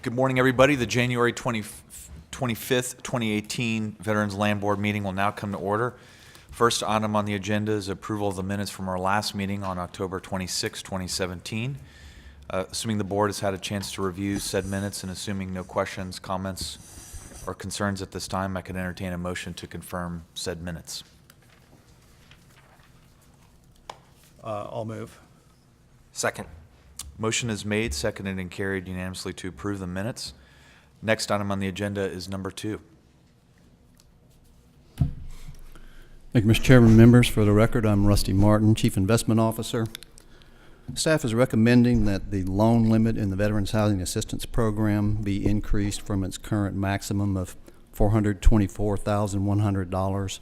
Good morning, everybody. The January 25th, 2018 Veterans Land Board meeting will now come to order. First item on the agenda is approval of the minutes from our last meeting on October 26, 2017. Assuming the board has had a chance to review said minutes and assuming no questions, comments, or concerns at this time, I can entertain a motion to confirm said minutes. I'll move. Second. Motion is made, seconded, and carried unanimously to approve the minutes. Next item on the agenda is number 2. Thank you, Mr. Chairman. Members, for the record, I'm Rusty Martin, Chief Investment Officer. Staff is recommending that the loan limit in the Veterans Housing Assistance Program be increased from its current maximum of $424,100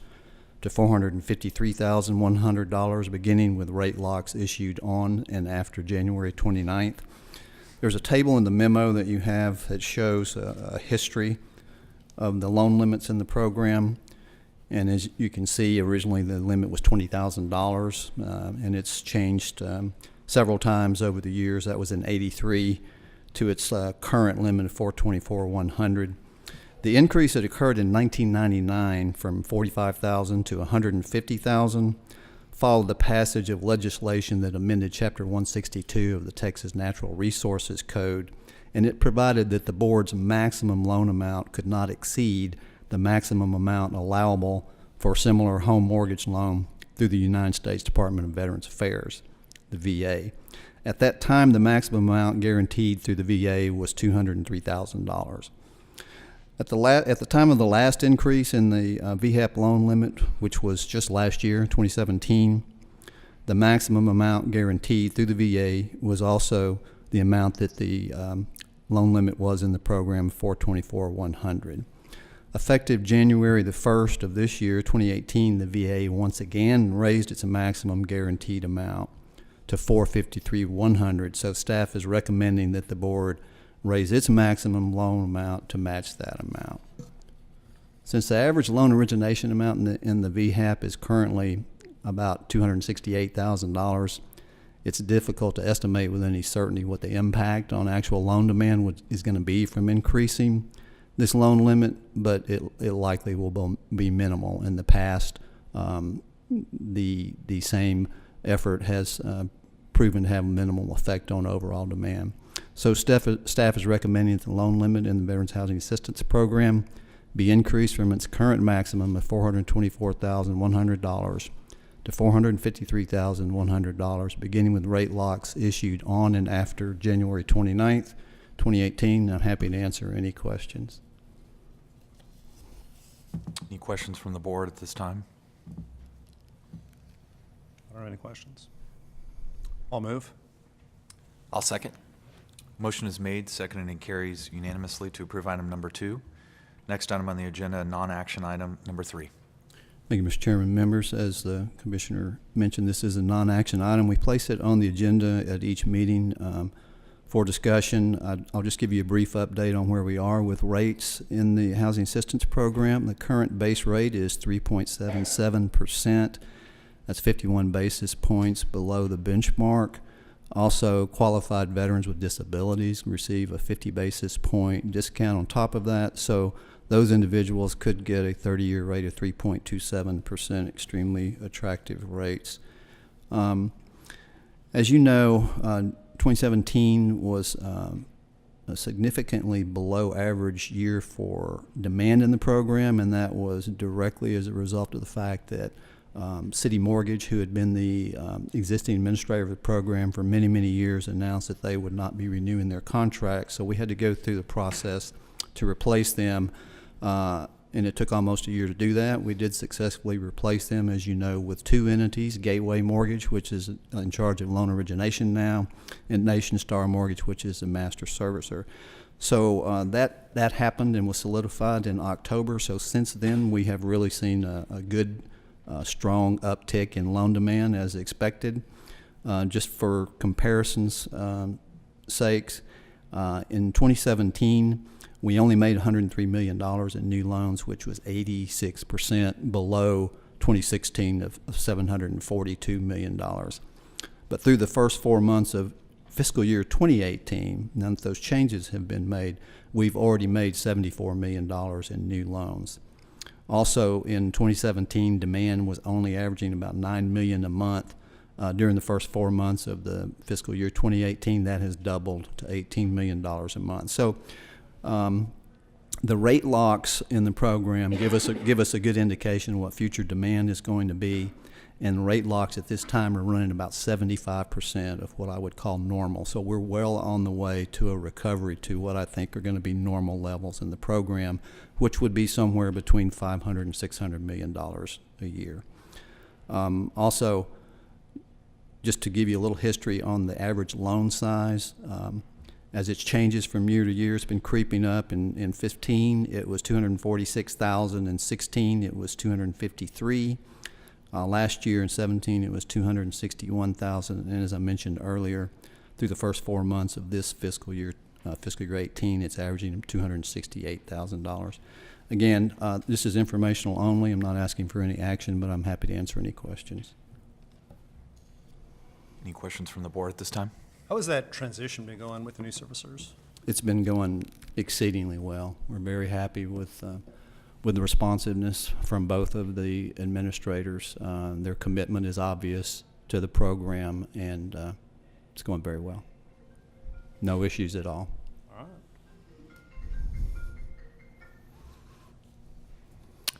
to $453,100, beginning with rate locks issued on and after January 29th. There's a table in the memo that you have that shows a history of the loan limits in the program. And as you can see, originally the limit was $20,000, and it's changed several times over the years. That was in '83 to its current limit of $424,100. The increase that occurred in 1999 from $45,000 to $150,000 followed the passage of legislation that amended Chapter 162 of the Texas Natural Resources Code, and it provided that the board's maximum loan amount could not exceed the maximum amount allowable for a similar home mortgage loan through the United States Department of Veterans Affairs, the VA. At that time, the maximum amount guaranteed through the VA was $203,000. At the time of the last increase in the VHAP loan limit, which was just last year, 2017, the maximum amount guaranteed through the VA was also the amount that the loan limit was in the program, $424,100. Effective January the 1st of this year, 2018, the VA once again raised its maximum guaranteed amount to $453,100. So staff is recommending that the board raise its maximum loan amount to match that amount. Since the average loan origination amount in the VHAP is currently about $268,000, it's difficult to estimate with any certainty what the impact on actual loan demand is going to be from increasing this loan limit, but it likely will be minimal. In the past, the same effort has proven to have a minimal effect on overall demand. So staff is recommending that the loan limit in the Veterans Housing Assistance Program be increased from its current maximum of $424,100 to $453,100, beginning with rate locks issued on and after January 29th, 2018. I'm happy to answer any questions. Any questions from the board at this time? Are there any questions? I'll move. I'll second. Motion is made, seconded, and carries unanimously to approve item number 2. Next item on the agenda, non-action item number 3. Thank you, Mr. Chairman. Members, as the Commissioner mentioned, this is a non-action item. We place it on the agenda at each meeting for discussion. I'll just give you a brief update on where we are with rates in the Housing Assistance Program. The current base rate is 3.77%. That's 51 basis points below the benchmark. Also, qualified veterans with disabilities receive a 50 basis point discount on top of that. So those individuals could get a 30-year rate of 3.27%, extremely attractive rates. As you know, 2017 was a significantly below average year for demand in the program, and that was directly as a result of the fact that City Mortgage, who had been the existing administrator of the program for many, many years, announced that they would not be renewing their contract. So we had to go through the process to replace them, and it took almost a year to do that. We did successfully replace them, as you know, with 2 entities, Gateway Mortgage, which is in charge of loan origination now, and Nation Star Mortgage, which is the master servicer. So that happened and was solidified in October. So since then, we have really seen a good strong uptick in loan demand as expected. Just for comparison's sakes, in 2017, we only made $103 million in new loans, which was 86% below 2016 of $742 million. But through the first 4 months of fiscal year 2018, none of those changes have been made. We've already made $74 million in new loans. Also, in 2017, demand was only averaging about $9 million a month. During the first 4 months of the fiscal year 2018, that has doubled to $18 million a month. So the rate locks in the program give us a good indication of what future demand is going to be. And rate locks at this time are running about 75% of what I would call normal. So we're well on the way to a recovery to what I think are going to be normal levels in the program, which would be somewhere between $500 and $600 million a year. Also, just to give you a little history on the average loan size, as it changes from year to year, it's been creeping up. In 15, it was $246,000. In 16, it was $253,000. Last year in 17, it was $261,000, and as I mentioned earlier, through the first 4 months of this fiscal year 18, it's averaging $268,000. Again, this is informational only. I'm not asking for any action, but I'm happy to answer any questions. Any questions from the board at this time? How has that transition been going with the new servicers? It's been going exceedingly well. We're very happy with the responsiveness from both of the administrators. Their commitment is obvious to the program, and it's going very well. No issues at all. All right.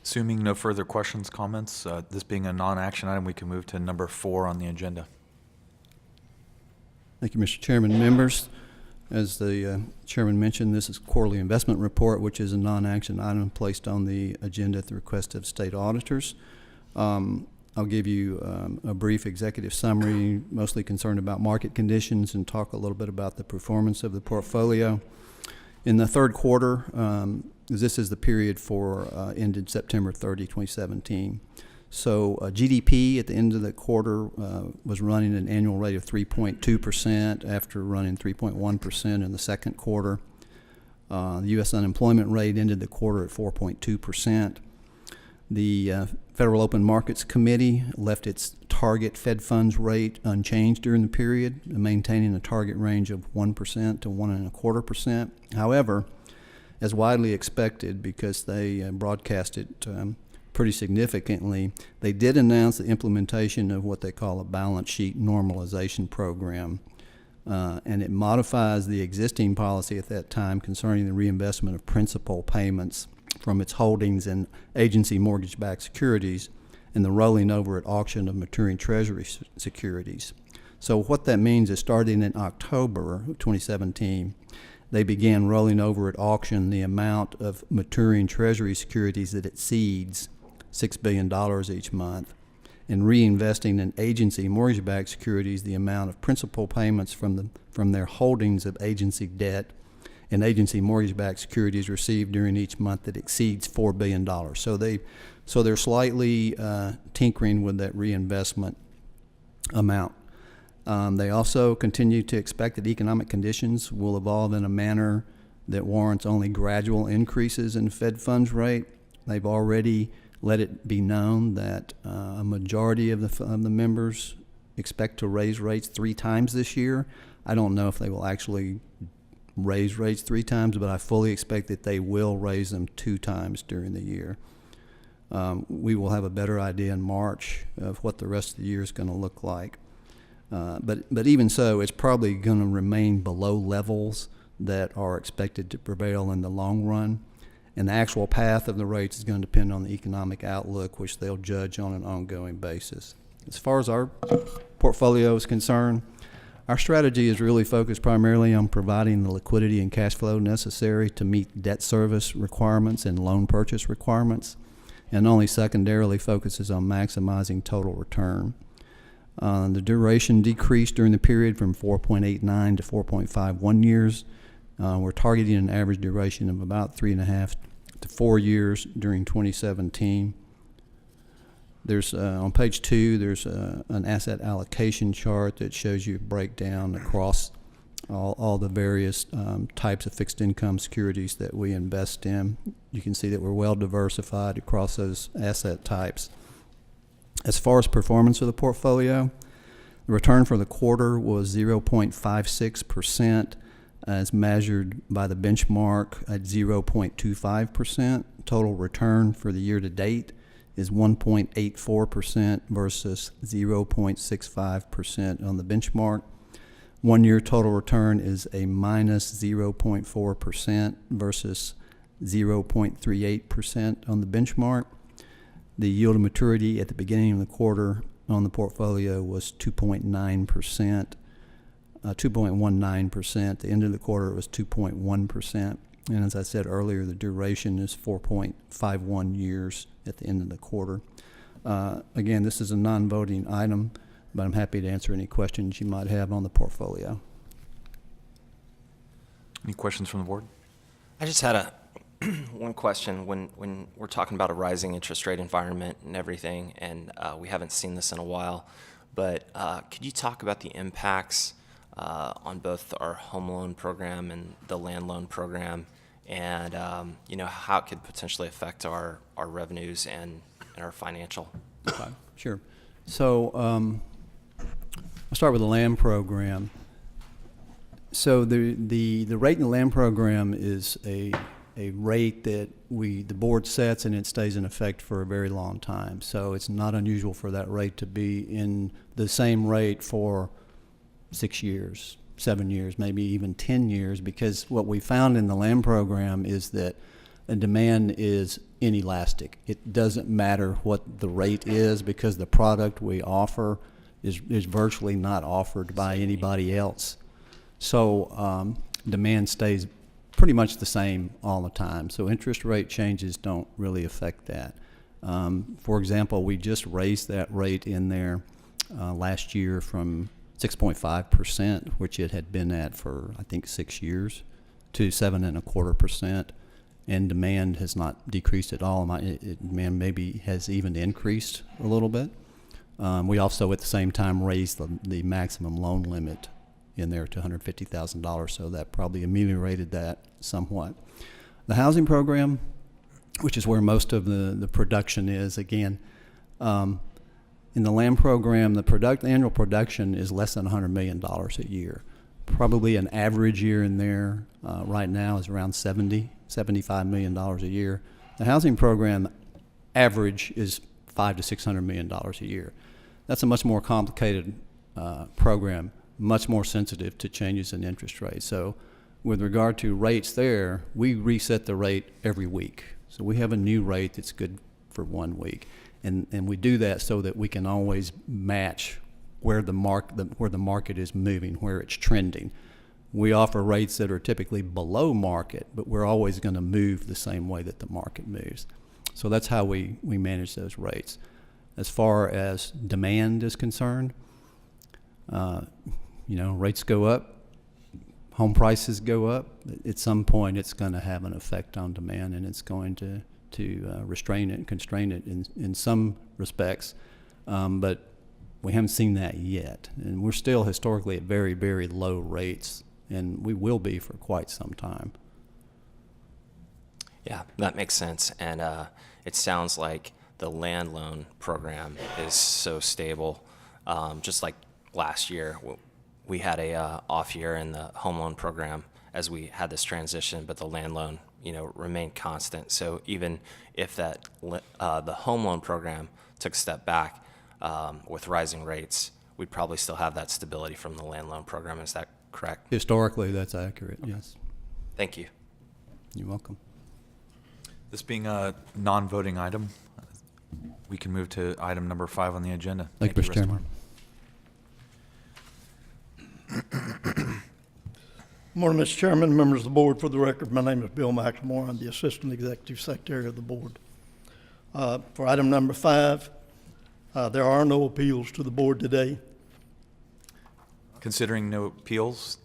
Assuming no further questions, comments, this being a non-action item, we can move to number 4 on the agenda. Thank you, Mr. Chairman. Members, as the chairman mentioned, this is quarterly investment report, which is a non-action item placed on the agenda at the request of state auditors. I'll give you a brief executive summary, mostly concerned about market conditions, and talk a little bit about the performance of the portfolio. In the third quarter, this is the period for ended September 30, 2017. So GDP at the end of the quarter was running an annual rate of 3.2% after running 3.1% in the second quarter. The U.S. unemployment rate ended the quarter at 4.2%. The Federal Open Markets Committee left its target Fed funds rate unchanged during the period, maintaining a target range of 1% to 1.25%. However, as widely expected, because they broadcast it pretty significantly, they did announce the implementation of what they call a balance sheet normalization program, and it modifies the existing policy at that time concerning the reinvestment of principal payments from its holdings in agency mortgage-backed securities and the rolling over at auction of maturing treasury securities. So what that means is, starting in October of 2017, they began rolling over at auction the amount of maturing treasury securities that exceeds $6 billion each month, and reinvesting in agency mortgage-backed securities the amount of principal payments from their holdings of agency debt and agency mortgage-backed securities received during each month that exceeds $4 billion. So they're slightly tinkering with that reinvestment amount. They also continue to expect that economic conditions will evolve in a manner that warrants only gradual increases in Fed funds rate. They've already let it be known that a majority of the members expect to raise rates 3 times this year. I don't know if they will actually raise rates 3 times, but I fully expect that they will raise them 2 times during the year. We will have a better idea in March of what the rest of the year is going to look like. But even so, it's probably going to remain below levels that are expected to prevail in the long run. And the actual path of the rates is going to depend on the economic outlook, which they'll judge on an ongoing basis. As far as our portfolio is concerned, our strategy is really focused primarily on providing the liquidity and cash flow necessary to meet debt service requirements and loan purchase requirements, and only secondarily focuses on maximizing total return. The duration decreased during the period from 4.89 to 4.51 years. We're targeting an average duration of about 3.5 to 4 years during 2017. There's on page 2, there's an asset allocation chart that shows you a breakdown across all the various types of fixed income securities that we invest in. You can see that we're well diversified across those asset types. As far as performance of the portfolio, The return for the quarter was 0.56%, as measured by the benchmark at 0.25%. Total return for the year to date is 1.84% versus 0.65% on the benchmark. 1 year total return is a minus 0.4% versus 0.38% on the benchmark. The yield to maturity at the beginning of the quarter on the portfolio was 2.9%, 2.19%. At the end of the quarter, it was 2.1%. And as I said earlier, the duration is 4.51 years at the end of the quarter. Again, this is a non-voting item, but I'm happy to answer any questions you might have on the portfolio. Any questions from the board? I just had one question. When we're talking about a rising interest rate environment and everything, and we haven't seen this in a while, but could you talk about the impacts on both our home loan program and the land loan program, and how it could potentially affect our revenues and our financial? Okay, sure. So I'll start with the land program. So the rate in the land program is a rate that the board sets, and it stays in effect for a very long time. So it's not unusual for that rate to be in the same rate for 6 years, 7 years, maybe even 10 years, because what we found in the land program is that the demand is inelastic. It doesn't matter what the rate is, because the product we offer is virtually not offered by anybody else. So demand stays pretty much the same all the time. So interest rate changes don't really affect that. For example, we just raised that rate in there last year from 6.5%, which it had been at for, I think, 6 years, to 7.25%. And demand has not decreased at all. Demand maybe has even increased a little bit. We also, at the same time, raised the maximum loan limit in there to $150,000, so that probably ameliorated that somewhat. The housing program, which is where most of the production is, again, in the land program, the annual production is less than $100 million a year. Probably an average year in there right now is around $75 million a year. The housing program average is $500 to $600 million a year. That's a much more complicated program, much more sensitive to changes in interest rates. So with regard to rates there, we reset the rate every week. So we have a new rate that's good for 1 week. And we do that so that we can always match where the market is moving, where it's trending. We offer rates that are typically below market, but we're always going to move the same way that the market moves. So that's how we manage those rates. As far as demand is concerned, rates go up, home prices go up. At some point, it's going to have an effect on demand, and it's going to restrain it and constrain it in some respects. But we haven't seen that yet. And we're still historically at very, very low rates, and we will be for quite some time. Yeah, that makes sense. And it sounds like the land loan program is so stable. Just like last year, we had a off year in the home loan program as we had this transition, but the land loan, remained constant. So even if the home loan program took a step back with rising rates, we'd probably still have that stability from the land loan program. Is that correct? Historically, that's accurate, yes. Thank you. You're welcome. This being a non-voting item, we can move to item number 5 on the agenda. Thank you, Mr. Chairman. Morning, Mr. Chairman, members of the board. For the record, my name is Bill McLemore. I'm the Assistant Executive Secretary of the board. For item number 5, there are no appeals to the board today. Considering no appeals,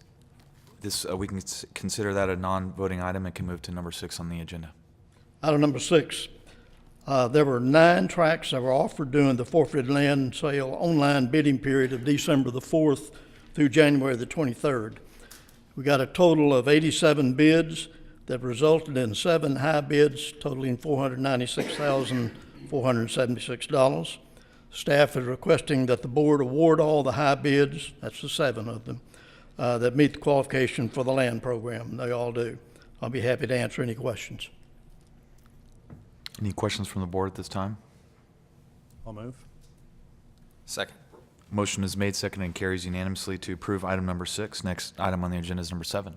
we can consider that a non-voting item and can move to number 6 on the agenda. Item number 6, there were 9 tracts that were offered during the forfeited land sale online bidding period of December the 4th through January the 23rd. We got a total of 87 bids that resulted in 7 high bids totaling $496,476. Staff is requesting that the board award all the high bids, that's the 7 of them, that meet the qualification for the land program. They all do. I'll be happy to answer any questions. Any questions from the board at this time? I'll move. Second. Motion is made, seconded, and carries unanimously to approve item number 6. Next item on the agenda is number 7.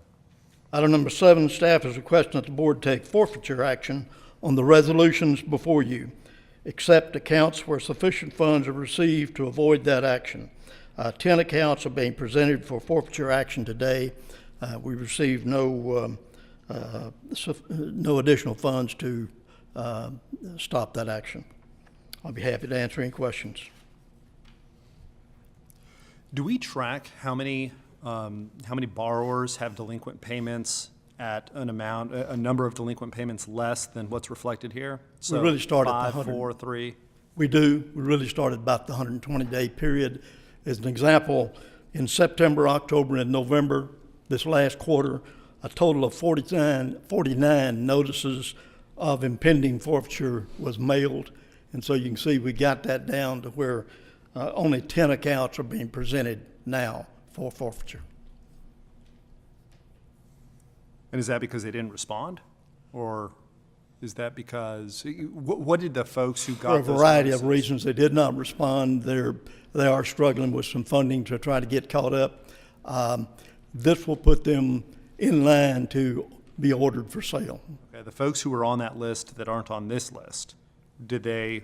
Item number 7, staff is requesting that the board take forfeiture action on the resolutions before you, except accounts where sufficient funds are received to avoid that action. 10 accounts are being presented for forfeiture action today. We received no additional funds to stop that action. I'll be happy to answer any questions. Do we track how many borrowers have delinquent payments at a number of delinquent payments less than what's reflected here? So really start at the 5, 100. 4, 3. We do. We really started about the 120-day period. As an example, in September, October, and November, this last quarter, a total of 49 notices of impending forfeiture was mailed. And so you can see we got that down to where only 10 accounts are being presented now for forfeiture. And is that because they didn't respond? Or is that because, what did the folks who got For a those variety of notices- reasons, they did not respond. They are struggling with some funding to try to get caught up. This will put them in line to be ordered for sale. Okay, the folks who were on that list that aren't on this list, did they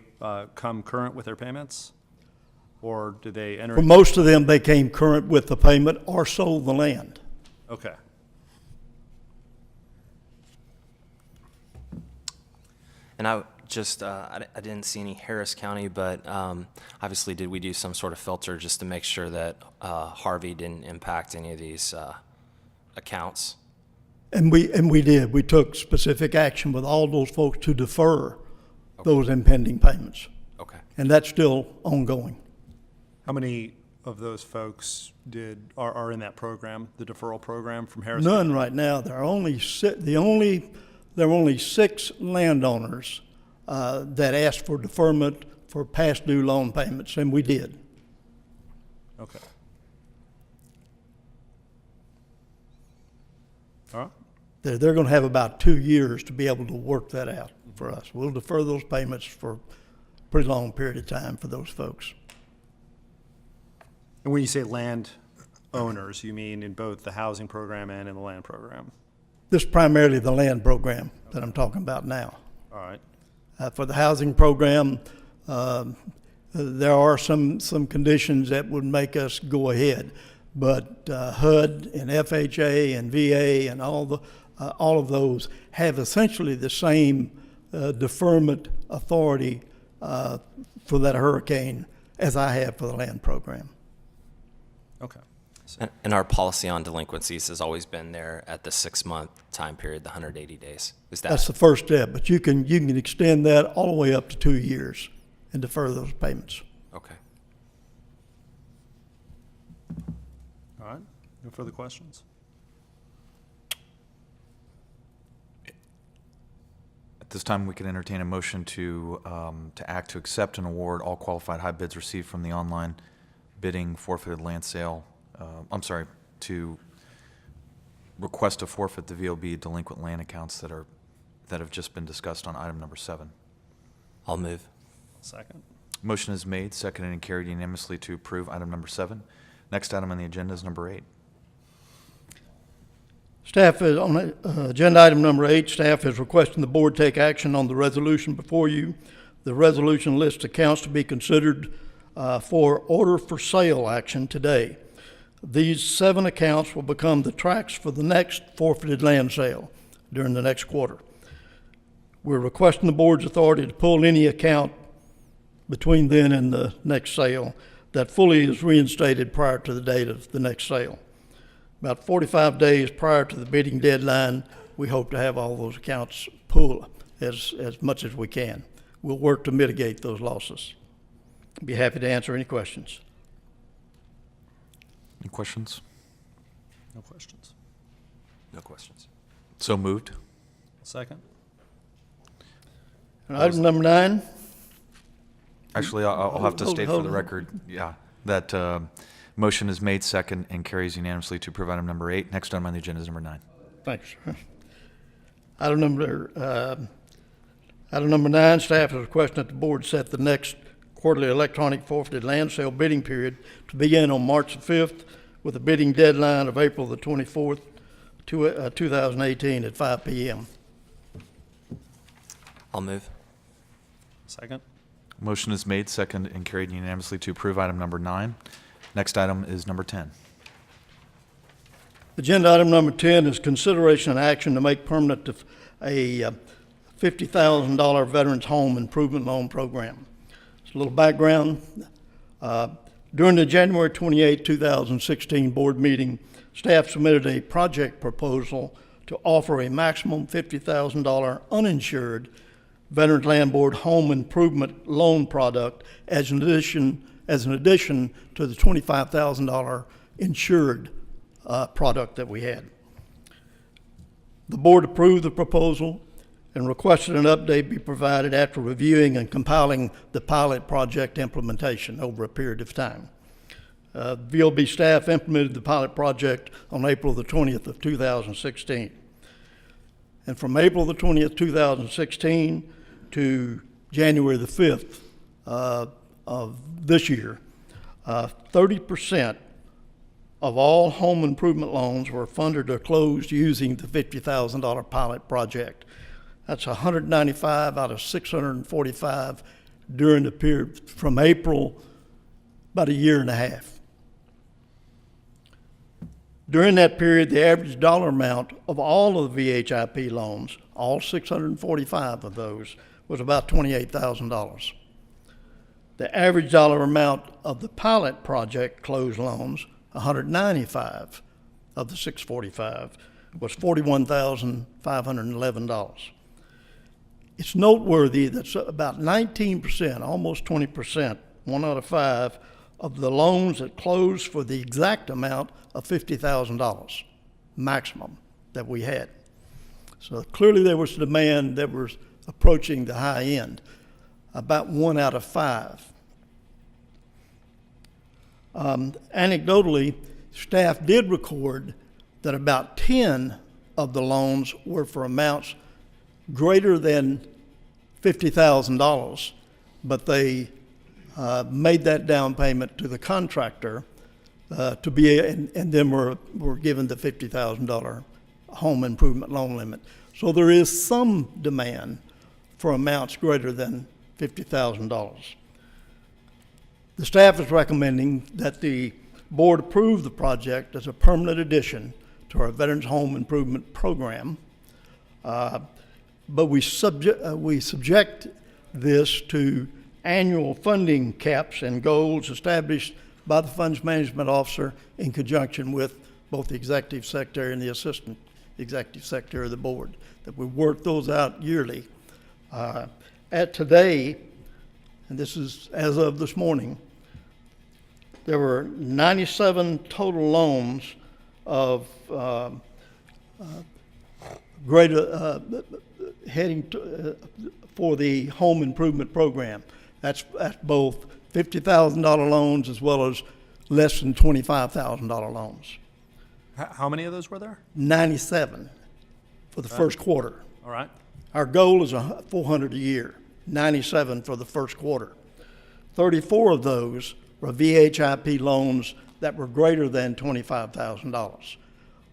come current with their payments? Or did they enter? For most of them, they came current with the payment or sold the land. Okay. And I just, I didn't see any Harris County, but obviously did we do some sort of filter just to make sure that Harvey didn't impact any of these accounts? And we did. We took specific action with all those folks to defer those impending payments. Okay. And that's still ongoing. How many of those folks are in that program, the deferral program from Harris? None right now. There are only there are only 6 landowners that asked for deferment for past due loan payments, and we did. Okay. All right. They're going to have about 2 years to be able to work that out for us. We'll defer those payments for a pretty long period of time for those folks. And when you say land owners, you mean in both the housing program and in the land program? This is primarily the land program that I'm talking about now. All right. For the housing program, there are some conditions that would make us go ahead. But HUD and FHA and VA and all of those have essentially the same deferment authority for that hurricane as I have for the land program. Okay. And our policy on delinquencies has always been there at the 6-month time period, the 180 days. Is that? That's the first step, but you can extend that all the way up to 2 years and defer those payments. Okay. All right. No further questions? At this time, we can entertain a motion to act to accept and award all qualified high bids received from the online bidding forfeited land sale. To request to forfeit the VOB delinquent land accounts that have just been discussed on item number 7. I'll move. Second. Motion is made, seconded, and carried unanimously to approve item number 7. Next item on the agenda is number 8. Staff is on agenda item number 8. Staff is requesting the board take action on the resolution before you. The resolution lists accounts to be considered for order for sale action today. These 7 accounts will become the tracks for the next forfeited land sale during the next quarter. We're requesting the board's authority to pull any account between then and the next sale that fully is reinstated prior to the date of the next sale. About 45 days prior to the bidding deadline, we hope to have all those accounts pulled as much as we can. We'll work to mitigate those losses. Be happy to answer any questions. Any questions? No questions. No questions. So moved. Second. And item number 9, Actually, I'll have to Hold- state for hold the on. record, yeah, that motion is made second and carries unanimously to approve item number 8. Next item on the agenda is number 9. Thanks, sir. Item number 9, staff is requesting that the board set the next quarterly electronic forfeited land sale bidding period to begin on March the 5th with a bidding deadline of April the 24th, 2018 at 5 p.m. I'll move. Second? Motion is made second and carried unanimously to approve item number 9. Next item is number 10. Agenda item number 10 is consideration and action to make permanent a $50,000 Veterans Home Improvement Loan Program. Just a little background. During the January 28, 2016 board meeting, staff submitted a project proposal to offer a maximum $50,000 uninsured Veterans Land Board Home Improvement Loan product as an addition to the $25,000 insured product that we had. The board approved the proposal and requested an update be provided after reviewing and compiling the pilot project implementation over a period of time. VLB staff implemented the pilot project on April the 20th of 2016. And from April the 20th, 2016 to January the 5th of this year, 30% of all home improvement loans were funded or closed using the $50,000 pilot project. That's 195 out of 645 during the period from April, about a year and a half. During that period, the average dollar amount of all of the VHIP loans, all 645 of those, was about $28,000. The average dollar amount of the pilot project closed loans, 195 of the 645, was $41,511. It's noteworthy that about 19%, almost 20%, 1 out of 5, of the loans that closed for the exact amount of $50,000 maximum that we had. So clearly there was demand that was approaching the high end, about 1 out of 5. Anecdotally, staff did record that about 10 of the loans were for amounts greater than $50,000, but they made that down payment to the contractor to be, and then were given the $50,000 home improvement loan limit. So there is some demand for amounts greater than $50,000. The staff is recommending that the board approve the project as a permanent addition to our Veterans Home Improvement Program, but we subject this to annual funding caps and goals established by the Funds Management Officer in conjunction with both the Executive Secretary and the Assistant Executive Secretary of the Board, that we work those out yearly. At today, and this is as of this morning, there were 97 total loans of heading to, for the home improvement program. That's both $50,000 loans as well as less than $25,000 loans. How many of those were there? 97 for the first quarter. All right. Our goal is 400 a year, 97 for the first quarter. 34 of those were VHIP loans that were greater than $25,000.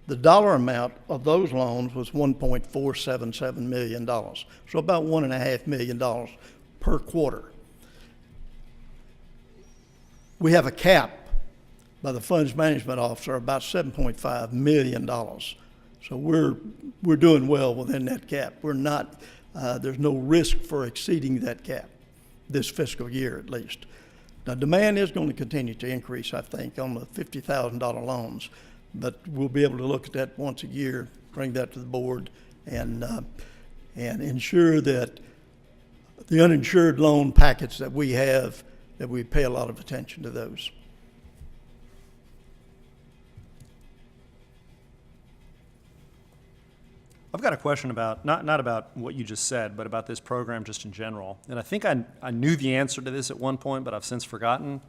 The dollar amount of those loans was $1.477 million, so about $1.5 million per quarter. We have a cap by the Funds Management Officer about $7.5 million. So we're doing well within that cap. We're not, there's no risk for exceeding that cap this fiscal year at least. Now, demand is going to continue to increase, I think, on the $50,000 loans, but we'll be able to look at that once a year, bring that to the board, and ensure that the uninsured loan packets that we have, that we pay a lot of attention to those. I've got a question about, not about what you just said, but about this program just in general. And I think I knew the answer to this at one point, but I've since forgotten.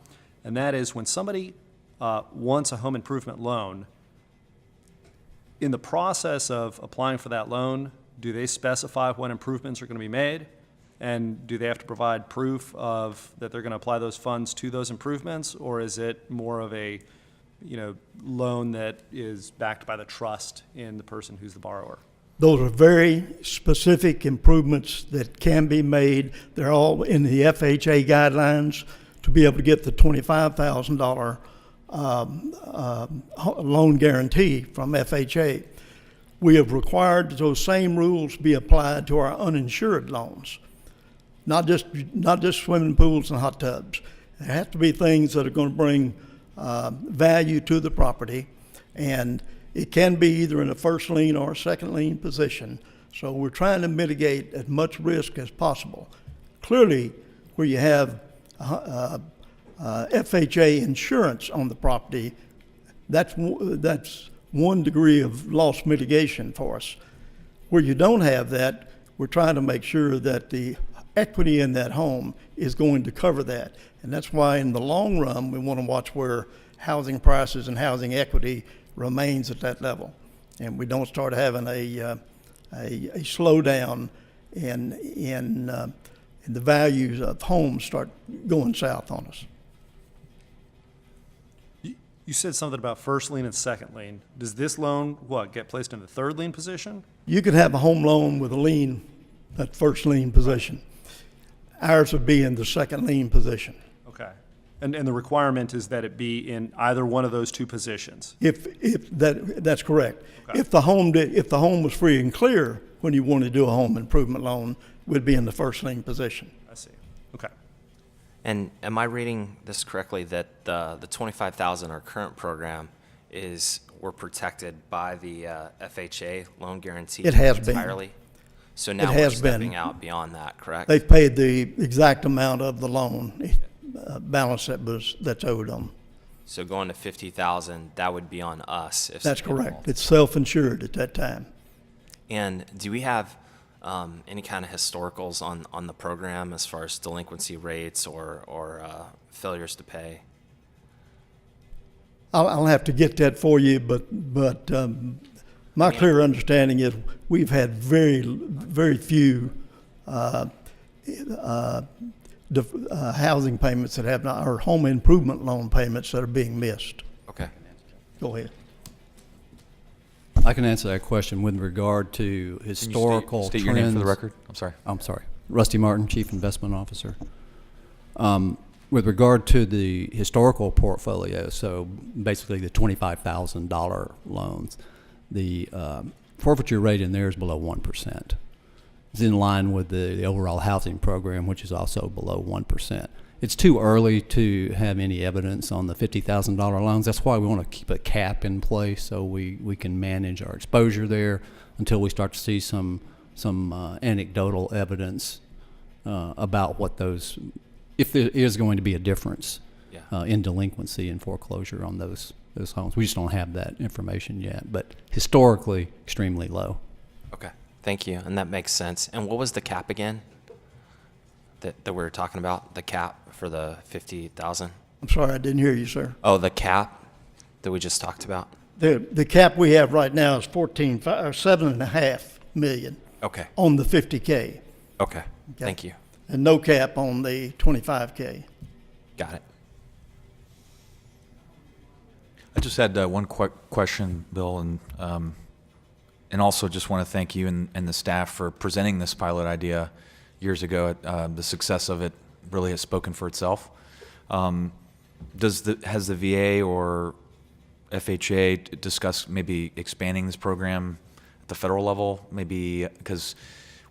And that is when somebody wants a home improvement loan, in the process of applying for that loan, do they specify what improvements are going to be made? And do they have to provide proof of that they're going to apply those funds to those improvements? Or is it more of a, loan that is backed by the trust in the person who's the borrower? Those are very specific improvements that can be made. They're all in the FHA guidelines to be able to get the $25,000 loan guarantee from FHA. We have required those same rules be applied to our uninsured loans, not just swimming pools and hot tubs. There have to be things that are going to bring value to the property, and it can be either in a first lien or a second lien position. So we're trying to mitigate as much risk as possible. Clearly, where you have FHA insurance on the property, that's one degree of loss mitigation for us. Where you don't have that, we're trying to make sure that the equity in that home is going to cover that. And that's why in the long run, we want to watch where housing prices and housing equity remains at that level. And we don't start having a slowdown in the values of homes start going south on us. You said something about first lien and second lien. Does this loan, get placed in the third lien position? You could have a home loan with a lien, that first lien position. Ours would be in the second lien position. Okay. And the requirement is that it be in either one of those two positions? If that's correct. Okay. If the home was free and clear when you want to do a home improvement loan, would be in the first lien position. I see. Okay. And am I reading this correctly that the $25,000, our current program, we're protected by the FHA loan guarantee It has been. entirely? So now It we're has stepping been. out beyond that, correct? They've paid the exact amount of the loan balance that's owed them. So going to 50,000, that would be on us. If That's something correct. falls. It's self-insured at that time. And do we have any kind of historicals on the program as far as delinquency rates or failures to pay? I'll have to get that for you, but my clear understanding is we've had very, very few housing payments that have not, or home improvement loan payments that are being missed. Okay. Go ahead. I can answer that question with regard to Can you historical state trends. your name for the record? I'm sorry. I'm sorry. Rusty Martin, Chief Investment Officer. With regard to the historical portfolio, so basically the $25,000 loans, the forfeiture rate in there is below 1%. It's in line with the overall housing program, which is also below 1%. It's too early to have any evidence on the $50,000 loans. That's why we want to keep a cap in place so we can manage our exposure there until we start to see some anecdotal evidence about what those, if there is going to be a difference in delinquency and foreclosure on those homes. We just don't have that information yet, but historically extremely low. Okay. Thank you. And that makes sense. And what was the cap again that we were talking about? The cap for the 50,000? I'm sorry, I didn't hear you, sir. Oh, the cap that we just talked about? The cap we have right now is $7.5 million Okay. on the 50K, Okay. Thank you. and no cap on the 25K. Got it. I just had one question, Bill, and also just want to thank you and the staff for presenting this pilot idea years ago. The success of it really has spoken for itself. Has the VA or FHA discussed maybe expanding this program at the federal level? Maybe because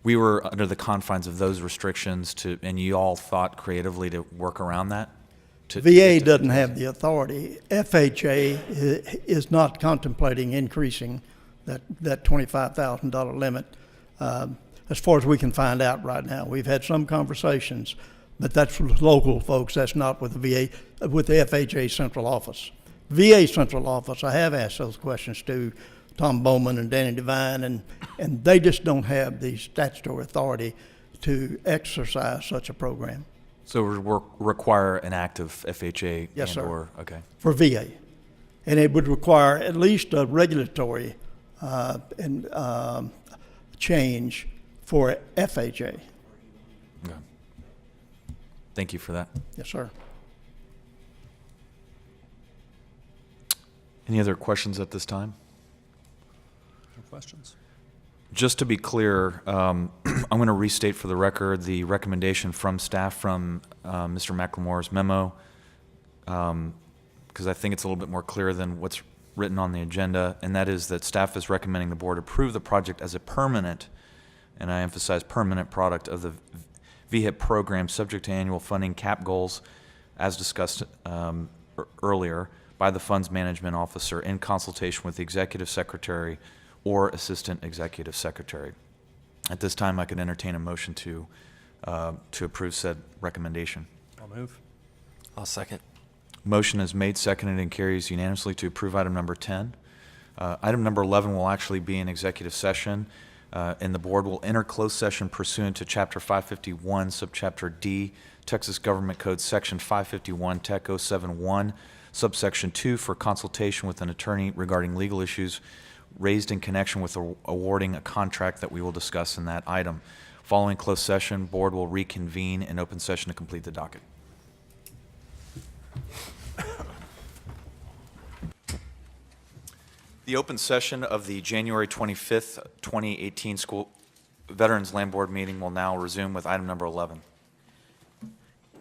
we were under the confines of those restrictions and you all thought creatively to work around that? VA doesn't have the authority. FHA is not contemplating increasing that $25,000 limit. As far as we can find out right now, we've had some conversations, but that's with local folks. That's not with the VA, with the FHA central office. VA central office, I have asked those questions to. Tom Bowman and Danny Devine, and they just don't have the statutory authority to exercise such a program So it would require an active FHA Yes, sir. and/or, okay. for VA. And it would require at least a regulatory change for FHA. Okay. Thank you for that. Yes, sir. Any other questions at this time? No questions? Just to be clear, I'm going to restate for the record the recommendation from staff from Mr. McLemore's memo, because I think it's a little bit more clear than what's written on the agenda, and that is that staff is recommending the board approve the project as a permanent, and I emphasize permanent, product of the VHIP program, subject to annual funding cap goals, as discussed earlier, by the funds management officer in consultation with the executive secretary or assistant executive secretary. At this time, I could entertain a motion to approve said recommendation. I'll move. I'll second. Motion is made, seconded, and carries unanimously to approve item number 10. Item number 11 will actually be an executive session, and the board will enter closed session pursuant to Chapter 551, Subchapter D, Texas Government Code, Section 551, Tech 071, Subsection 2, for consultation with an attorney regarding legal issues raised in connection with awarding a contract that we will discuss in that item. Following closed session, board will reconvene in open session to complete the docket. The open session of the January 25th, 2018 School Veterans Land Board meeting will now resume with item number 11.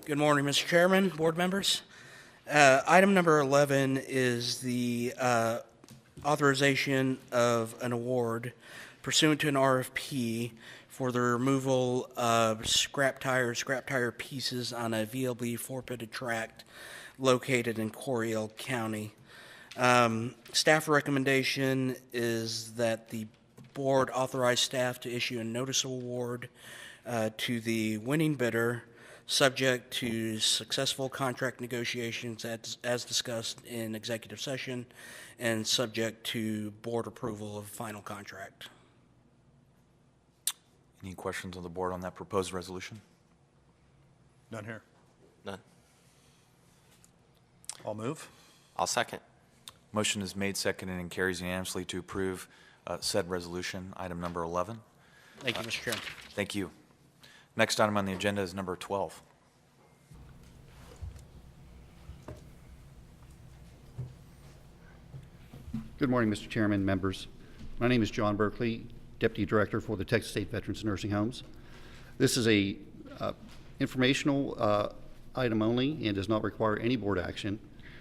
Good morning, Mr. Chairman, board members. Item number 11 is the authorization of an award pursuant to an RFP for the removal of scrap tire pieces on a VLB four-pitted tract located in Coryell County. Staff recommendation is that the board authorize staff to issue a notice of award to the winning bidder, subject to successful contract negotiations as discussed in executive session, and subject to board approval of final contract. Any questions on the board on that proposed resolution? None here. None. I'll move. I'll second. Motion is made, seconded, and carries unanimously to approve said resolution, item number 11. Thank you, Mr. Chairman. Thank you. Next item on the agenda is number 12. Good morning, Mr. Chairman, members. My name is John Berkeley, Deputy Director for the Texas State Veterans Nursing Homes. This is a informational item only and does not require any board action.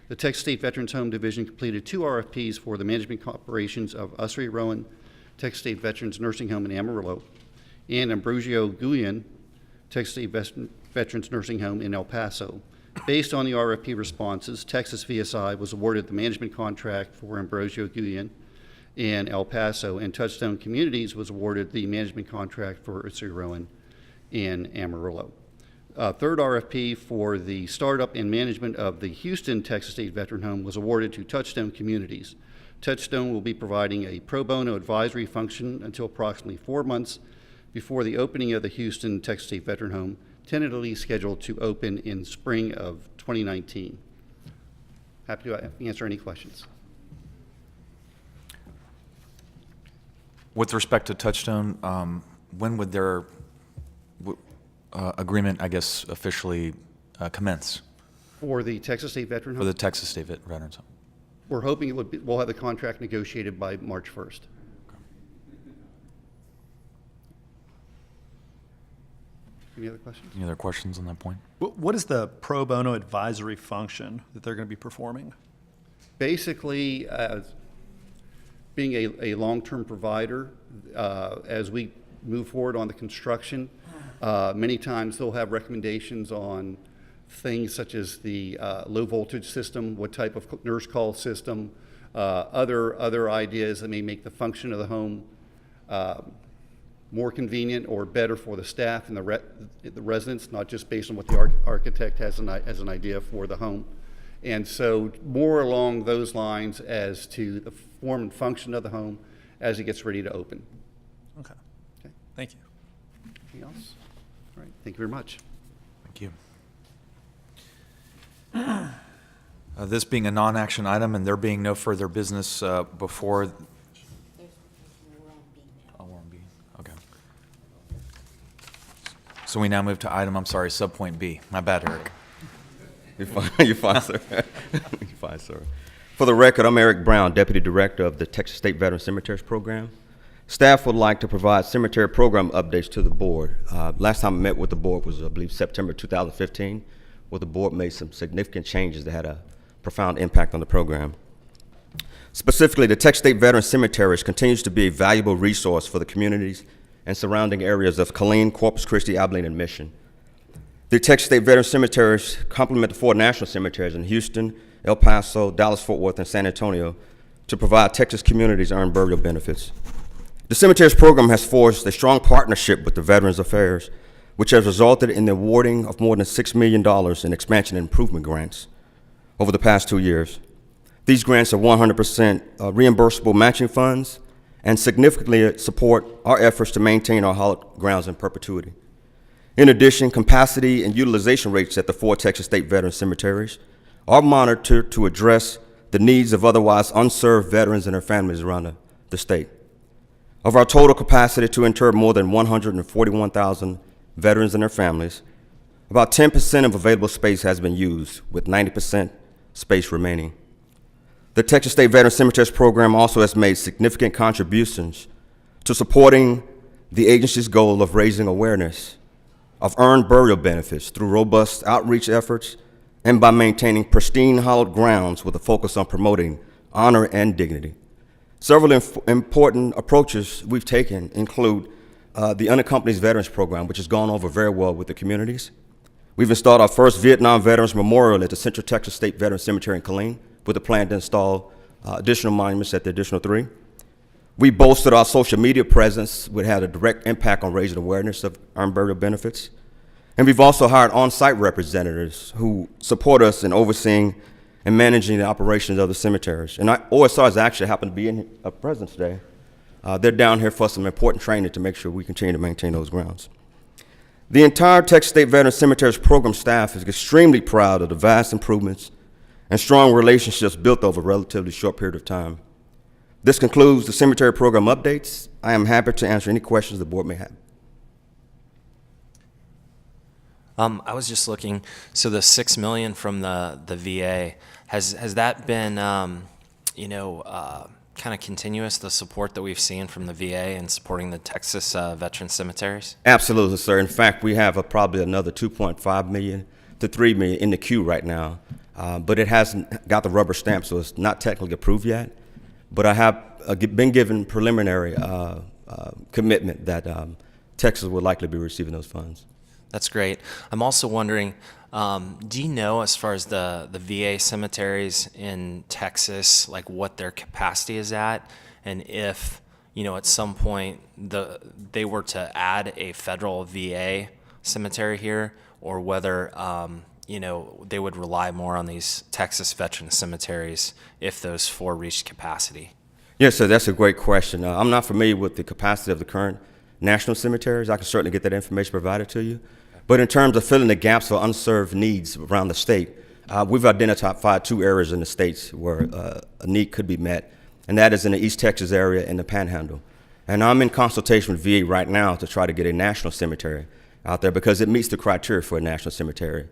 The Texas State Veterans Home Division completed 2 RFPs for the management operations of Usry Rowan Texas State Veterans Nursing Home in Amarillo and Ambrosio Guyon Texas State Veterans Nursing Home in El Paso. Based on the RFP responses, Texas VSI was awarded the management contract for Ambrosio Guyon in El Paso, and Touchstone Communities was awarded the management contract for Usry Rowan in Amarillo. Third RFP for the startup and management of the Houston Texas State Veteran Home was awarded to Touchstone Communities. Touchstone will be providing a pro bono advisory function until approximately 4 months before the opening of the Houston Texas State Veteran Home, tentatively scheduled to open in spring of 2019. Happy to answer any questions. With respect to Touchstone, when would their agreement, I guess, officially commence For the Texas State Veteran for Home, the Texas State Veterans Home? we're hoping we'll have the contract negotiated by March 1st. Any other questions? Any other questions on that point? What is the pro bono advisory function that they're going to be performing? Basically, being a long-term provider, as we move forward on the construction, many times they'll have recommendations on things such as the low voltage system, what type of nurse call system, other ideas that may make the function of the home more convenient or better for the staff and the residents, not just based on what the architect has as an idea for the home. And so more along those lines as to the form and function of the home as it gets ready to open. Okay. Okay. Thank you. Anything else? All right, thank you very much. Thank you. This being a non-action item and there being no further business before. Oh, we're on B. Okay. So we now move to item, I'm sorry, subpoint B. My bad, Eric. You're fine, you're fine, sir. You're fine, sir. For the record, I'm Eric Brown, Deputy Director of the Texas State Veteran Cemeteries Program. Staff would like to provide cemetery program updates to the board. Last time I met with the board was, I believe, September 2015, where the board made some significant changes that had a profound impact on the program. Specifically, the Texas State Veteran Cemeteries continues to be a valuable resource for the communities and surrounding areas of Killeen, Corpus Christi, Abilene, and Mission. The Texas State Veteran Cemeteries complement the 4 national cemeteries in Houston, El Paso, Dallas-Fort Worth, and San Antonio to provide Texas communities earned burial benefits. The cemeteries program has forged a strong partnership with the Veterans Affairs, which has resulted in the awarding of more than $6 million in expansion and improvement grants over the past 2 years. These grants are 100% reimbursable matching funds and significantly support our efforts to maintain our hallowed grounds in perpetuity. In addition, capacity and utilization rates at the 4 Texas State Veteran Cemeteries are monitored to address the needs of otherwise unserved veterans and their families around the state. Of our total capacity to inter more than 141,000 veterans and their families, about 10% of available space has been used, with 90% space remaining. The Texas State Veteran Cemeteries Program also has made significant contributions to supporting the agency's goal of raising awareness of earned burial benefits through robust outreach efforts and by maintaining pristine hallowed grounds with a focus on promoting honor and dignity. Several important approaches we've taken include the Unaccompanied Veterans Program, which has gone over very well with the communities. We've installed our first Vietnam Veterans Memorial at the Central Texas State Veteran Cemetery in Killeen, with a plan to install additional monuments at the additional 3. We bolstered our social media presence, which had a direct impact on raising awareness of earned burial benefits. And we've also hired on-site representatives who support us in overseeing and managing the operations of the cemeteries. And OSRs actually happen to be present today. They're down here for some important training to make sure we continue to maintain those grounds. The entire Texas State Veteran Cemeteries program staff is extremely proud of the vast improvements and strong relationships built over a relatively short period of time. This concludes the cemetery program updates. I am happy to answer any questions the board may have. I was just looking, so the $6 million from the VA, has that been, kind of continuous, the support that we've seen from the VA in supporting the Texas veteran cemeteries? Absolutely, sir. In fact, we have probably another $2.5 million to $3 million in the queue right now, but it hasn't got the rubber stamp, so it's not technically approved yet. But I have been given preliminary commitment that Texas will likely be receiving those funds. That's great. I'm also wondering, do you know, as far as the VA cemeteries in Texas, like what their capacity is at, and if, at some point they were to add a federal VA cemetery here, or whether, they would rely more on these Texas veteran cemeteries if those 4 reached capacity? Yes, sir, that's a great question. I'm not familiar with the capacity of the current national cemeteries. I can certainly get that information provided to you. But in terms of filling the gaps for unserved needs around the state, we've identified 2 areas in the states where a need could be met, and that is in the East Texas area and the Panhandle. And I'm in consultation with VA right now to try to get a national cemetery out there because it meets the criteria for a national cemetery.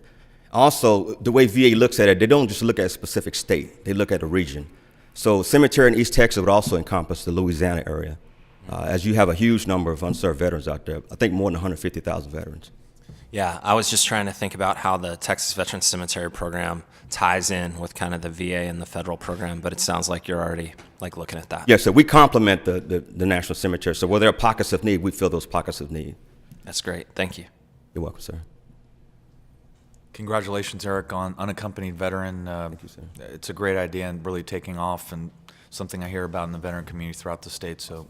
Also, the way VA looks at it, they don't just look at a specific state, they look at a region. So cemetery in East Texas would also encompass the Louisiana area, as you have a huge number of unserved veterans out there, I think more than 150,000 veterans. Yeah, I was just trying to think about how the Texas Veteran Cemetery Program ties in with kind of the VA and the federal program, but it sounds like you're already looking at that. Yes, so we complement the national cemetery. So where there are pockets of need, we fill those pockets of need. That's great. Thank you. You're welcome, sir. Congratulations, Eric, on unaccompanied veteran. Thank you, sir. It's a great idea and really taking off, and something I hear about in the veteran community throughout the state. So,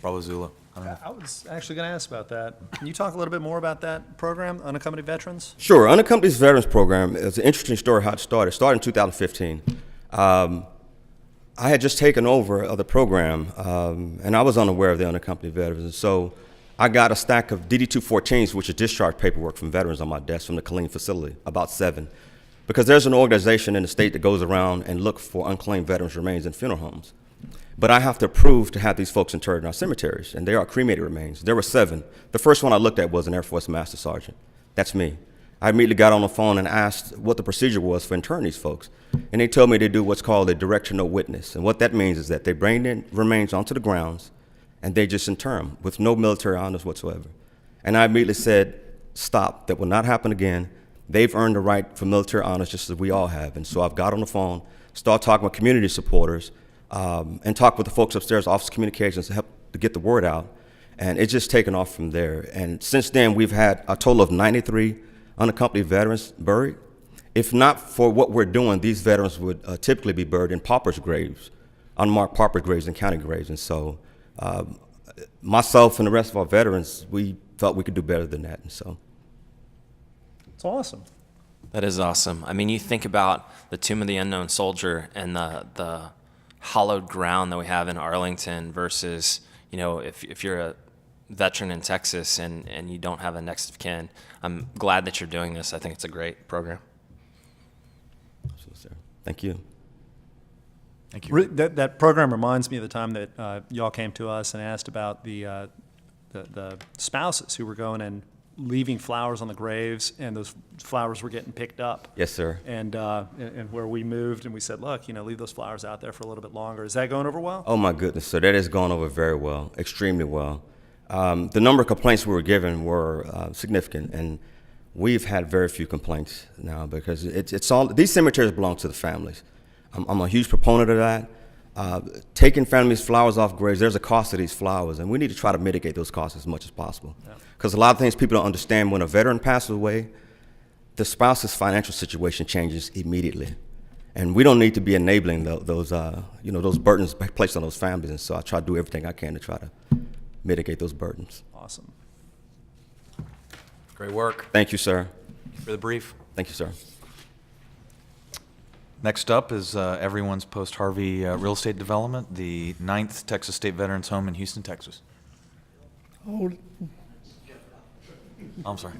Bravo Zula. I was actually going to ask about that. Can you talk a little bit more about that program, Unaccompanied Veterans? Sure. Unaccompanied Veterans Program is an interesting story how it started. It started in 2015. I had just taken over the program, and I was unaware of the unaccompanied veterans. And so I got a stack of DD-214s, which is discharge paperwork from veterans, on my desk from the Killeen facility, about 7. Because there's an organization in the state that goes around and looks for unclaimed veterans' remains in funeral homes. But I have to approve to have these folks interred in our cemeteries, and they are cremated remains. There were 7. The first one I looked at was an Air Force Master Sergeant. That's me. I immediately got on the phone and asked what the procedure was for interring these folks. And they told me they do what's called a direct to no witness. And what that means is that they bring their remains onto the grounds and they just inter them with no military honors whatsoever. And I immediately said, stop, that will not happen again. They've earned the right for military honors just as we all have. And so I've got on the phone, started talking with community supporters, and talked with the folks upstairs, Office of Communications, to help to get the word out. And it's just taken off from there. And since then, we've had a total of 93 unaccompanied veterans buried. If not for what we're doing, these veterans would typically be buried in paupers' graves, unmarked pauper graves and county graves. And so myself and the rest of our veterans, we felt we could do better than that. And so It's awesome. That is awesome. I mean, you think about the Tomb of the Unknown Soldier and the hallowed ground that we have in Arlington versus, you know, if you're a veteran in Texas and you don't have a next of kin. I'm glad that you're doing this. I think it's a great program. thank you. Thank you. That program reminds me of the time that y'all came to us and asked about the spouses who were going and leaving flowers on the graves, and those flowers were getting picked up. Yes, sir. And where we moved, and we said, look, leave those flowers out there for a little bit longer. Is that going over well? Oh my goodness, sir, that has gone over very well, extremely well. The number of complaints we were given were significant, and we've had very few complaints now because it's all, these cemeteries belong to the families. I'm a huge proponent of that. Taking families' flowers off graves, there's a cost to these flowers, and we need to try to mitigate those costs as much as possible. Because a lot of things people don't understand, when a veteran passes away, the spouse's financial situation changes immediately. And we don't need to be enabling those burdens placed on those families, and so I try to do everything I can to try to mitigate those burdens. Awesome. Great work. Thank you, sir. For the brief. Thank you, sir. Next up is everyone's post-Harvey real estate development, the 9th Texas State Veterans Home in Houston, Texas. Oh, I'm sorry.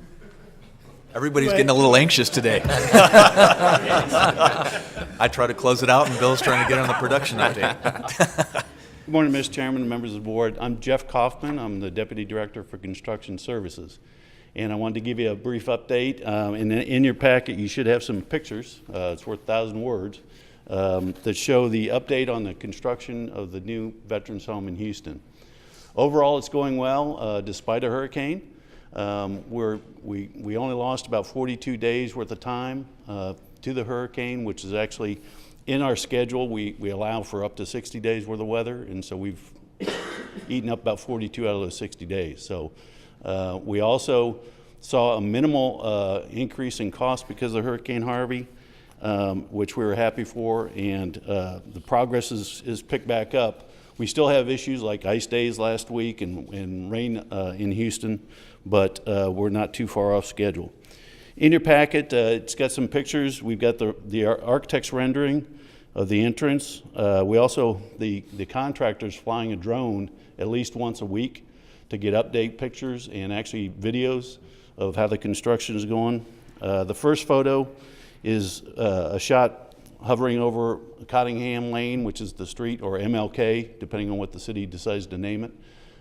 Everybody's getting a little anxious today. I try to close it out, and Bill's trying to get on the production update. Good morning, Mr. Chairman and members of the board. I'm Jeff Kaufman. I'm the Deputy Director for Construction Services. And I wanted to give you a brief update. In your packet, you should have some pictures. It's worth 1,000 words that show the update on the construction of the new Veterans Home in Houston. Overall, it's going well despite a hurricane. We only lost about 42 days worth of time to the hurricane, which is actually in our schedule. We allow for up to 60 days worth of weather, and so we've eaten up about 42 out of those 60 days. So we also saw a minimal increase in cost because of Hurricane Harvey, which we were happy for, and the progress is picked back up. We still have issues like ice days last week and rain in Houston, but we're not too far off schedule. In your packet, it's got some pictures. We've got the architect's rendering of the entrance. We also, the contractor's flying a drone at least once a week to get update pictures and actually videos of how the construction is going. The first photo is a shot hovering over Cottingham Lane, which is the street, or MLK, depending on what the city decides to name it.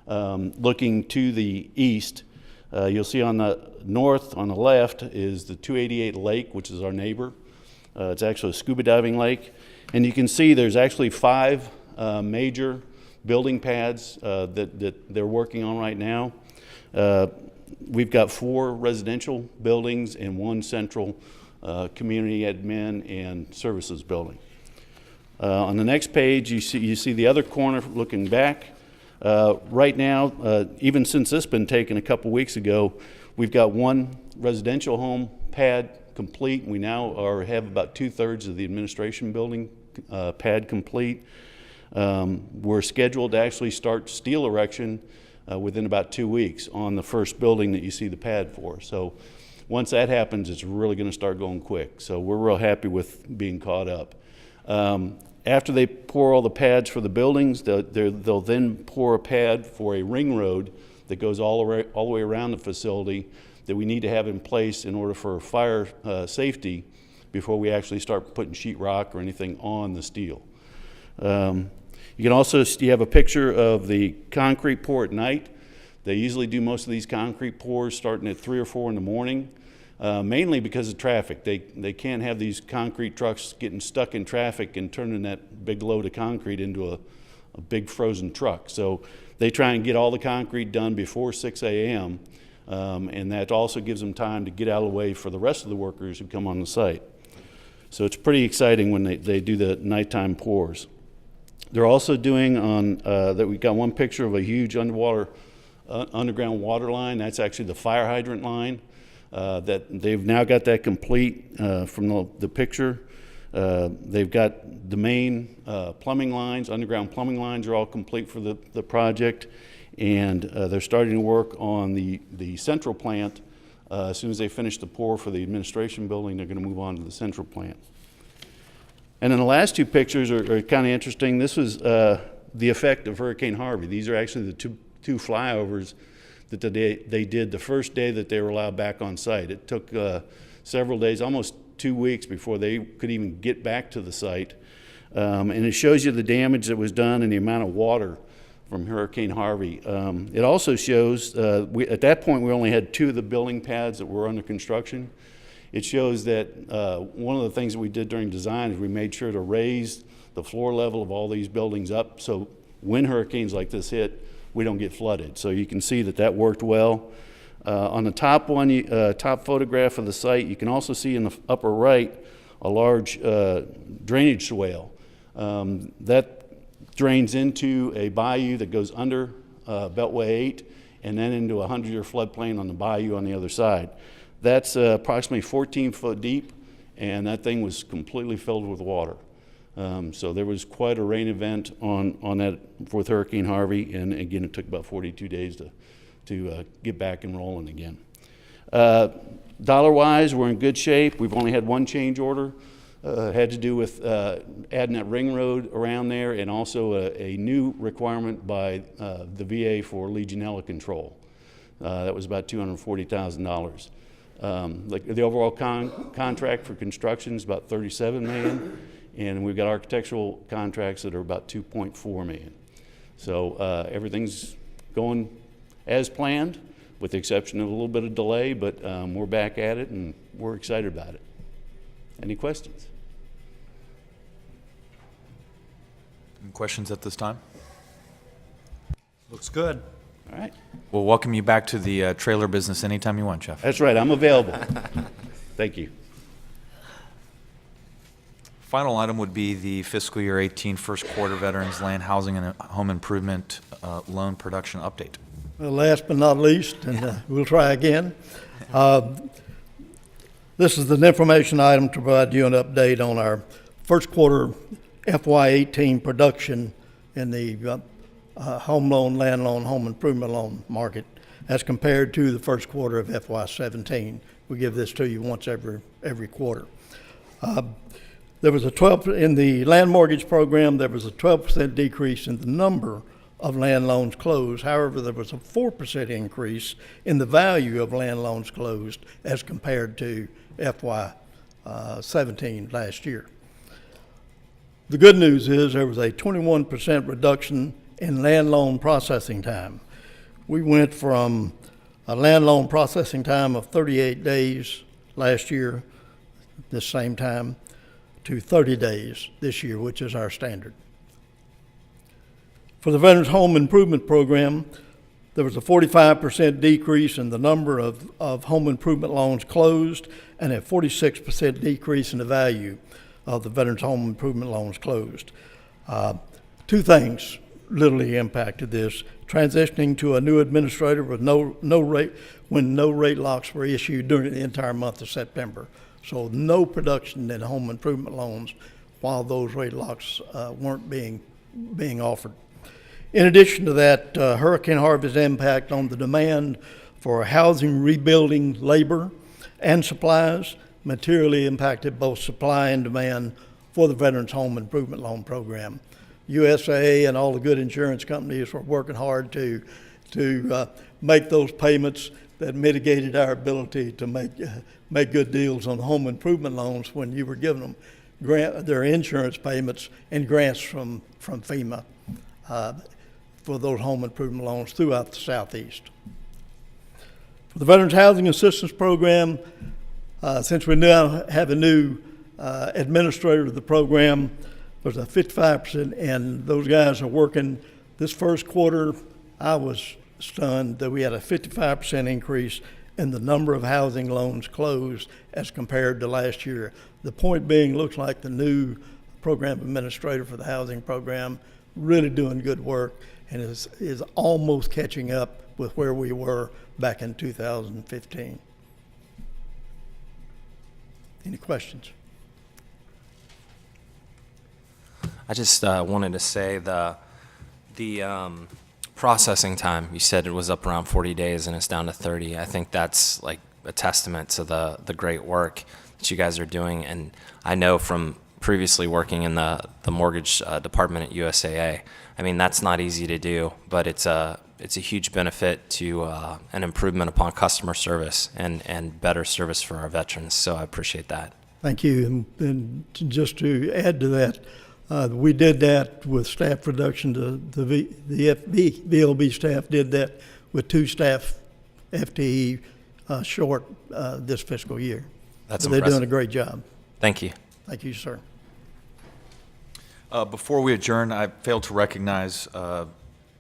Looking to the east, you'll see on the north, on the left, is the 288 Lake, which is our neighbor. It's actually a scuba diving lake. And you can see there's actually 5 major building pads that they're working on right now. We've got 4 residential buildings and 1 central community admin and services building. On the next page, you see the other corner looking back. Right now, even since this has been taken a couple weeks ago, we've got 1 residential home pad complete. We now have about 2/3 of the administration building pad complete. We're scheduled to actually start steel erection within about 2 weeks on the first building that you see the pad for. So once that happens, it's really going to start going quick. So we're real happy with being caught up. After they pour all the pads for the buildings, they'll then pour a pad for a ring road that goes all the way around the facility that we need to have in place in order for fire safety before we actually start putting sheetrock or anything on the steel. You can also, you have a picture of the concrete pour at night. They usually do most of these concrete pours starting at 3 or 4 in the morning, mainly because of traffic. They can't have these concrete trucks getting stuck in traffic and turning that big load of concrete into a big frozen truck. So they try and get all the concrete done before 6 a.m., and that also gives them time to get out of the way for the rest of the workers who come on the site. So it's pretty exciting when they do the nighttime pours. They're also doing on, that we got one picture of a huge underground water line. That's actually the fire hydrant line. That they've now got that complete from the picture. They've got the main plumbing lines, underground plumbing lines are all complete for the project. And they're starting to work on the central plant. As soon as they finish the pour for the administration building, they're going to move on to the central plant. And then the last two pictures are kind of interesting. This was the effect of Hurricane Harvey. These are actually the two flyovers that they did the first day that they were allowed back on site. It took several days, almost 2 weeks, before they could even get back to the site. And it shows you the damage that was done and the amount of water from Hurricane Harvey. It also shows, at that point we only had 2 of the building pads that were under construction. It shows that one of the things that we did during design is we made sure to raise the floor level of all these buildings up so when hurricanes like this hit, we don't get flooded. So you can see that worked well. On the top one, top photograph of the site, you can also see in the upper right a large drainage swale. That drains into a bayou that goes under Beltway 8 and then into a 100-year floodplain on the bayou on the other side. That's approximately 14 foot deep, and that thing was completely filled with water. So there was quite a rain event on that with Hurricane Harvey, and again, it took about 42 days to get back and rolling again. Dollar-wise, we're in good shape. We've only had one change order. Had to do with adding that ring road around there, and also a new requirement by the VA for Legionella control. That was about $240,000. Like the overall contract for construction is about $37 million, and we've got architectural contracts that are about $2.4 million. So everything's going as planned, with the exception of a little bit of delay, but we're back at it and we're excited about it. Any questions? Any questions at this time? Looks good. All right. We'll welcome you back to the trailer business anytime you want, Jeff. That's right, I'm available. Thank you. Final item would be the fiscal year 18 first quarter Veterans Land Housing and Home Improvement Loan Production Update. Well, last but not least, and we'll try again. This is an information item to provide you an update on our first quarter FY18 production in the home loan, land loan, home improvement loan market as compared to the first quarter of FY17. We give this to you once every quarter. There was in the land mortgage program, there was a 12% decrease in the number of land loans closed. However, there was a 4% increase in the value of land loans closed as compared to FY17 last year. The good news is there was a 21% reduction in land loan processing time. We went from a land loan processing time of 38 days last year, this same time, to 30 days this year, which is our standard. For the Veterans Home Improvement Program, there was a 45% decrease in the number of home improvement loans closed and a 46% decrease in the value of the Veterans Home Improvement loans closed. Two things literally impacted this: transitioning to a new administrator with no rate locks were issued during the entire month of September. So no production in home improvement loans while those rate locks weren't being offered. In addition to that, Hurricane Harvey's impact on the demand for housing rebuilding labor and supplies materially impacted both supply and demand for the Veterans Home Improvement Loan Program. USAA and all the good insurance companies were working hard to make those payments that mitigated our ability to make good deals on home improvement loans when you were giving them their insurance payments and grants from FEMA for those home improvement loans throughout the Southeast. For the Veterans Housing Assistance Program, since we now have a new administrator of the program, there's a 55%, and those guys are working. This first quarter, I was stunned that we had a 55% increase in the number of housing loans closed as compared to last year. The point being, looks like the new program administrator for the housing program really doing good work and is almost catching up with where we were back in 2015. Any questions? I just wanted to say the processing time, you said it was up around 40 days and it's down to 30. I think that's like a testament to the great work that you guys are doing. And I know from previously working in the mortgage department at USAA, I mean, that's not easy to do, but it's a huge benefit to an improvement upon customer service and better service for our veterans. So I appreciate that. Thank you. And just to add to that, we did that with staff reduction. The VLB staff did that with 2 staff FTE short this fiscal year. That's so they're impressive. doing a great job. Thank you. Thank you, sir. Before we adjourn, I failed to recognize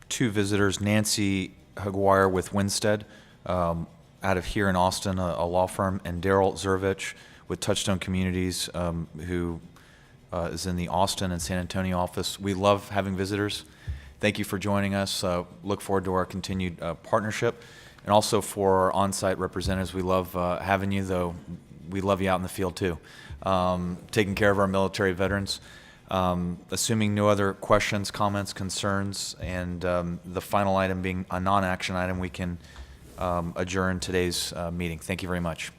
2 visitors, Nancy Haguire with Winstead out of here in Austin, a law firm, and Daryl Zervich with Touchstone Communities, who is in the Austin and San Antonio office. We love having visitors. Thank you for joining us. Look forward to our continued partnership. And also for our on-site representatives, we love having you, though we love you out in the field too, taking care of our military veterans. Assuming no other questions, comments, concerns, and the final item being a non-action item, we can adjourn today's meeting. Thank you very much.